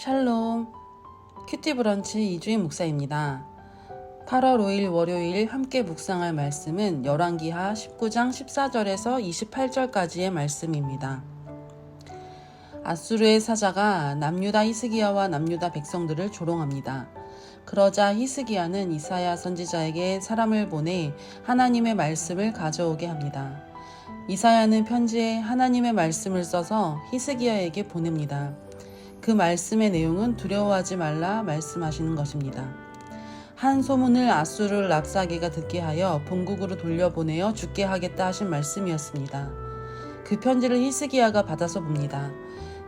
샬롬, 큐티 브런치 이주인 목사입니다. 8월 5일 월요일 함께 묵상할 말씀은 열왕기하 19장 14절에서 28절까지의 말씀입니다. 아수르의 사자가 남유다 히스기야와 남유다 백성들을 조롱합니다. 그러자 히스기야는 이사야 선지자에게 사람을 보내 하나님의 말씀을 가져오게 합니다. 이사야는 편지에 하나님의 말씀을 써서 히스기야에게 보냅니다. 그 말씀의 내용은 두려워하지 말라 말씀하시는 것입니다. 한 소문을 아수르 랍사게가 듣게 하여 본국으로 돌려보내어 죽게 하겠다 하신 말씀이었습니다. 그 편지를 히스기야가 받아서 봅니다.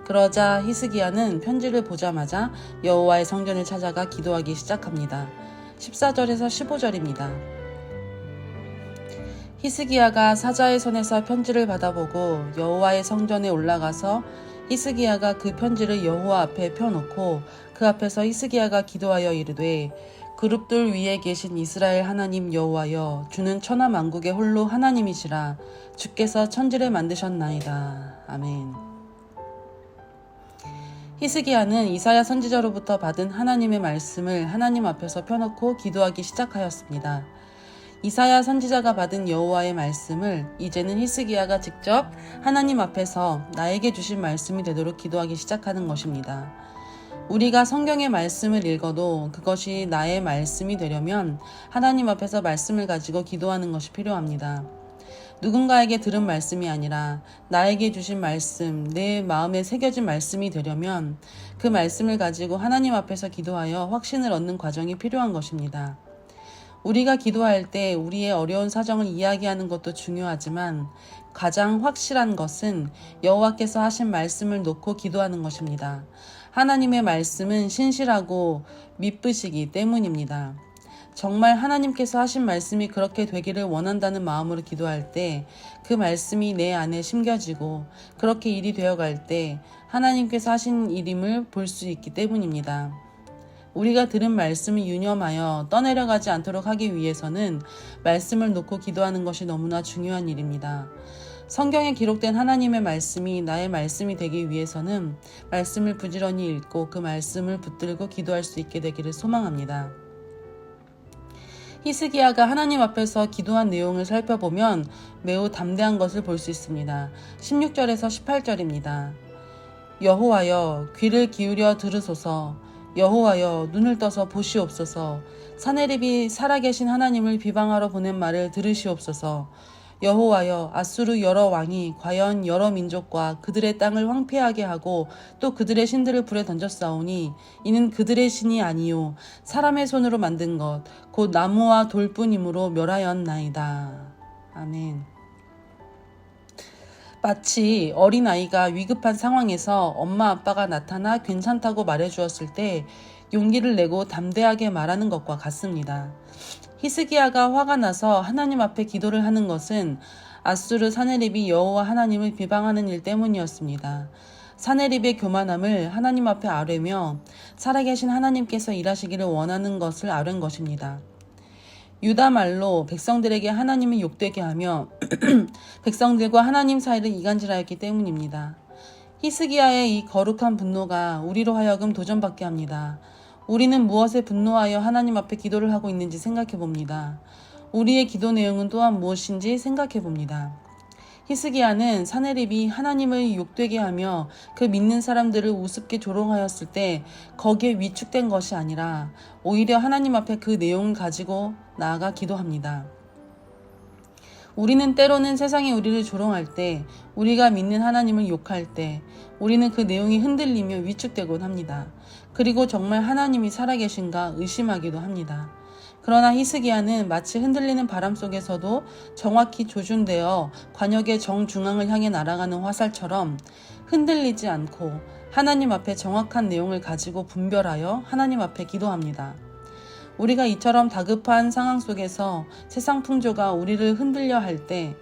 그러자 히스기야는 편지를 보자마자 여호와의 성전을 찾아가 기도하기 시작합니다. 14절에서 15절입니다. 히스기야가 사자의 손에서 편지를 받아보고 여호와의 성전에 올라가서 히스기야가 그 편지를 여호와 앞에 펴놓고 그 앞에서 히스기야가 기도하여 이르되 그룹들 위에 계신 이스라엘 하나님 여호와여 주는 천하 만국의 홀로 하나님이시라 주께서 천지를 만드셨나이다. 아멘. 히스기야는 이사야 선지자로부터 받은 하나님의 말씀을 하나님 앞에서 펴놓고 기도하기 시작하였습니다. 이사야 선지자가 받은 여호와의 말씀을 이제는 히스기야가 직접 하나님 앞에서 나에게 주신 말씀이 되도록 기도하기 시작하는 것입니다. 우리가 성경의 말씀을 읽어도 그것이 나의 말씀이 되려면 하나님 앞에서 말씀을 가지고 기도하는 것이 필요합니다. 누군가에게 들은 말씀이 아니라 나에게 주신 말씀, 내 마음에 새겨진 말씀이 되려면 그 말씀을 가지고 하나님 앞에서 기도하여 확신을 얻는 과정이 필요한 것입니다. 우리가 기도할 때 우리의 어려운 사정을 이야기하는 것도 중요하지만 가장 확실한 것은 여호와께서 하신 말씀을 놓고 기도하는 것입니다. 하나님의 말씀은 신실하고 믿으시기 때문입니다. 정말 하나님께서 하신 말씀이 그렇게 되기를 원한다는 마음으로 기도할 때 그 말씀이 내 안에 심겨지고 그렇게 일이 되어갈 때 하나님께서 하신 일임을 볼 수 있기 때문입니다. 우리가 들은 말씀을 유념하여 떠내려가지 않도록 하기 위해서는 말씀을 놓고 기도하는 것이 너무나 중요한 일입니다. 성경에 기록된 하나님의 말씀이 나의 말씀이 되기 위해서는 말씀을 부지런히 읽고 그 말씀을 붙들고 기도할 수 있게 되기를 소망합니다. 히스기야가 하나님 앞에서 기도한 내용을 살펴보면 매우 담대한 것을 볼 수 있습니다. 16절에서 18절입니다. 여호와여 귀를 기울여 들으소서. 여호와여 눈을 떠서 보시옵소서. 사네립이 살아계신 하나님을 비방하러 보낸 말을 들으시옵소서. 여호와여 아수르 여러 왕이 과연 여러 민족과 그들의 땅을 황폐하게 하고 또 그들의 신들을 불에 던졌사오니 이는 그들의 신이 아니요 사람의 손으로 만든 것 곧 나무와 돌뿐이므로 멸하였나이다. 아멘. 마치 어린아이가 위급한 상황에서 엄마 아빠가 나타나 괜찮다고 말해주었을 때 용기를 내고 담대하게 말하는 것과 같습니다. 히스기야가 화가 나서 하나님 앞에 기도를 하는 것은 아수르 사네립이 여호와 하나님을 비방하는 일 때문이었습니다. 사네립의 교만함을 하나님 앞에 아뢰며 살아계신 하나님께서 일하시기를 원하는 것을 아뢰는 것입니다. 유다 말로 백성들에게 하나님을 욕되게 하며 백성들과 하나님 사이를 이간질하였기 때문입니다. 히스기야의 이 거룩한 분노가 우리로 하여금 도전받게 합니다. 우리는 무엇에 분노하여 하나님 앞에 기도를 하고 있는지 생각해 봅니다. 우리의 기도 내용은 또한 무엇인지 생각해 봅니다. 히스기야는 사네립이 하나님을 욕되게 하며 그 믿는 사람들을 우습게 조롱하였을 때 거기에 위축된 것이 아니라 오히려 하나님 앞에 그 내용을 가지고 나아가 기도합니다. 우리는 때로는 세상이 우리를 조롱할 때, 우리가 믿는 하나님을 욕할 때 우리는 그 내용이 흔들리며 위축되곤 합니다. 그리고 정말 하나님이 살아계신가 의심하기도 합니다. 그러나 히스기야는 마치 흔들리는 바람 속에서도 정확히 조준되어 관역의 정중앙을 향해 날아가는 화살처럼 흔들리지 않고 하나님 앞에 정확한 내용을 가지고 분별하여 하나님 앞에 기도합니다. 우리가 이처럼 다급한 상황 속에서 세상 풍조가 우리를 흔들려 할 때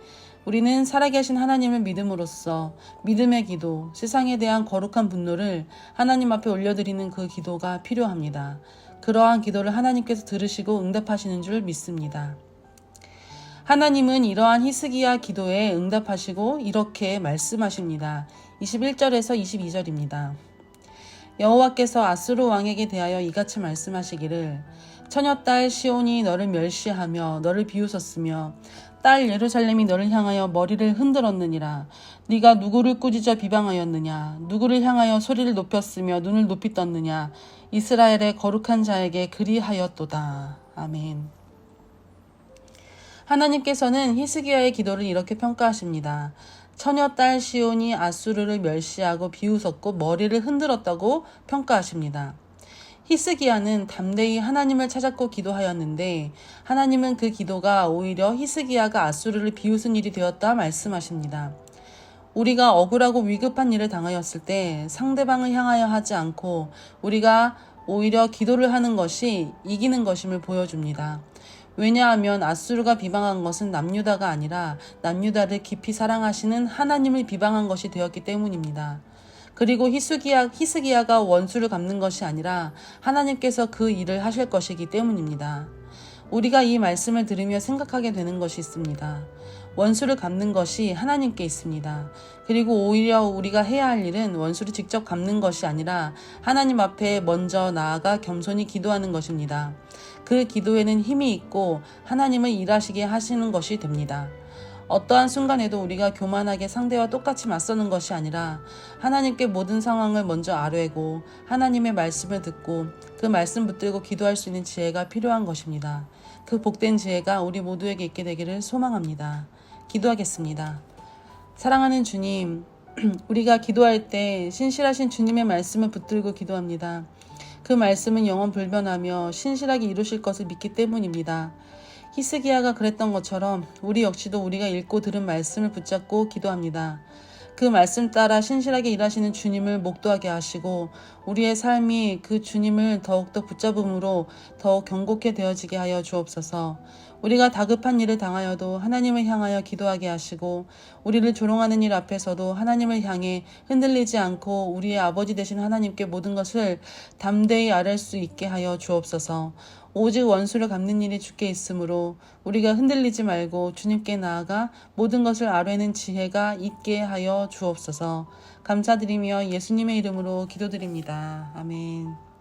우리는 살아계신 하나님을 믿음으로써 믿음의 기도, 세상에 대한 거룩한 분노를 하나님 앞에 올려드리는 그 기도가 필요합니다. 그러한 기도를 하나님께서 들으시고 응답하시는 줄 믿습니다. 하나님은 이러한 히스기야 기도에 응답하시고 이렇게 말씀하십니다. 21절에서 22절입니다. 여호와께서 아수르 왕에게 대하여 이같이 말씀하시기를 처녀딸 시온이 너를 멸시하며 너를 비웃었으며 딸 예루살렘이 너를 향하여 머리를 흔들었느니라. 네가 누구를 꾸짖어 비방하였느냐? 누구를 향하여 소리를 높였으며 눈을 높이 떴느냐? 이스라엘의 거룩한 자에게 그리하였도다. 아멘. 하나님께서는 히스기야의 기도를 이렇게 평가하십니다. 처녀딸 시온이 아수르를 멸시하고 비웃었고 머리를 흔들었다고 평가하십니다. 히스기야는 담대히 하나님을 찾았고 기도하였는데 하나님은 그 기도가 오히려 히스기야가 아수르를 비웃은 일이 되었다 말씀하십니다. 우리가 억울하고 위급한 일을 당하였을 때 상대방을 향하여 하지 않고 우리가 오히려 기도를 하는 것이 이기는 것임을 보여줍니다. 왜냐하면 아수르가 비방한 것은 남유다가 아니라 남유다를 깊이 사랑하시는 하나님을 비방한 것이 되었기 때문입니다. 그리고 히스기야가 원수를 갚는 것이 아니라 하나님께서 그 일을 하실 것이기 때문입니다. 우리가 이 말씀을 들으며 생각하게 되는 것이 있습니다. 원수를 갚는 것이 하나님께 있습니다. 그리고 오히려 우리가 해야 할 일은 원수를 직접 갚는 것이 아니라 하나님 앞에 먼저 나아가 겸손히 기도하는 것입니다. 그 기도에는 힘이 있고 하나님을 일하시게 하시는 것이 됩니다. 어떠한 순간에도 우리가 교만하게 상대와 똑같이 맞서는 것이 아니라 하나님께 모든 상황을 먼저 아뢰고 하나님의 말씀을 듣고 그 말씀 붙들고 기도할 수 있는 지혜가 필요한 것입니다. 그 복된 지혜가 우리 모두에게 있게 되기를 소망합니다. 기도하겠습니다. 사랑하는 주님, 우리가 기도할 때 신실하신 주님의 말씀을 붙들고 기도합니다. 그 말씀은 영원 불변하며 신실하게 이루실 것을 믿기 때문입니다. 히스기야가 그랬던 것처럼 우리 역시도 우리가 읽고 들은 말씀을 붙잡고 기도합니다. 그 말씀 따라 신실하게 일하시는 주님을 목도하게 하시고 우리의 삶이 그 주님을 더욱더 붙잡음으로 더욱 경고케 되어지게 하여 주옵소서. 우리가 다급한 일을 당하여도 하나님을 향하여 기도하게 하시고 우리를 조롱하는 일 앞에서도 하나님을 향해 흔들리지 않고 우리의 아버지 되신 하나님께 모든 것을 담대히 아뢰 수 있게 하여 주옵소서. 오직 원수를 갚는 일이 주께 있으므로 우리가 흔들리지 말고 주님께 나아가 모든 것을 아뢰는 지혜가 있게 하여 주옵소서. 감사드리며 예수님의 이름으로 기도드립니다. 아멘.